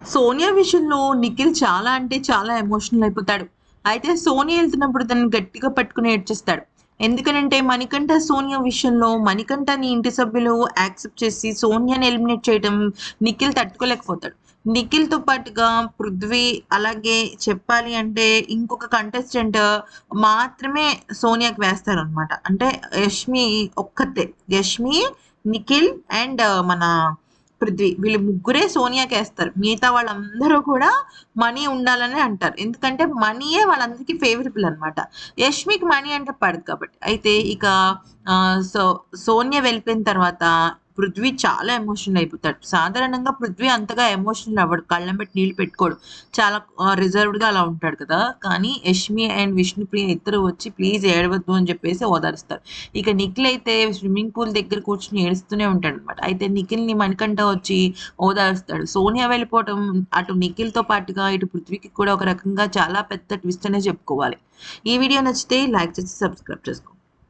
సోనియా విషయంలో నిఖిల్ చాలా అంటే చాలా ఎమోషనల్ అయిపోతాడు. అయితే సోనియా ఎళ్తున్నప్పుడు తనని గట్టిగా పట్టుకొని ఏడ్చేస్తాడు. ఎందుకనంటే మణికంఠ, సోనియా విషయంలో మణికంఠని ఇంటి సభ్యులు యాక్సెప్ట్ చేసి సోనియాని ఎలిమినేట్ చేయడం నిఖిల్ తట్టుకోలేకపోతాడు. నిఖిల్‌తో పాటుగా పృథ్వీ, అలాగే చెప్పాలి అంటే ఇంకొక కంటెస్టెంట్ మాత్రమే సోనియాకి వేస్తారనమాట. అంటే యష్మి ఒక్కతే. యష్మి, నిఖిల్ అండ్ మన పృథ్వీ వీళ్ళు ముగ్గురే సోనియాకేస్తారు. మిగతా వాళ్ళందరూ కూడా మనీ ఉండాలనే అంటారు. ఎందుకంటే మనీయే వాళ్ళందరికీ ఫేవరబుల్ అనమాట. యష్మికి మనీ అంటే పడదు కాబట్టి. అయితే ఇక సో సోనియా వెళ్ళిపోయిన తర్వాత పృథ్వీ చాలా ఎమోషనల్ అయిపోతాడు. సాధారణంగా పృథ్వీ అంతగా ఎమోషనల్ అవ్వడు. కళ్ళెంబెట్టి నీళ్ళు పెట్టుకోడు. చాలా రిజర్వ్డ్‌గా అలా ఉంటాడు కదా! కానీ యష్మి అండ్ విష్ణుప్రియ ఇద్దరు వచ్చి ప్లీజ్ ఏడవద్దు అని చెప్పేసి ఓదారుస్తారు. ఇక నిఖిల్ అయితే స్విమ్మింగ్ పూల్ దగ్గర కూర్చొని ఏడుస్తూనే ఉంటాడనమాట. అయితే నిఖిల్‌ని మణికంఠ వచ్చి ఓదారుస్తాడు. సోనియా వెళ్ళిపోవటం అటు నిఖిల్‌తో పాటుగా ఇటు పృథ్వీకి కూడా ఒక రకంగా చాలా పెద్ద ట్విస్ట్ అనే చెప్పుకోవాలి. ఈ వీడియో నచ్చితే లైక్ చేసి సబ్స్క్రైబ్ చేసుకోండి.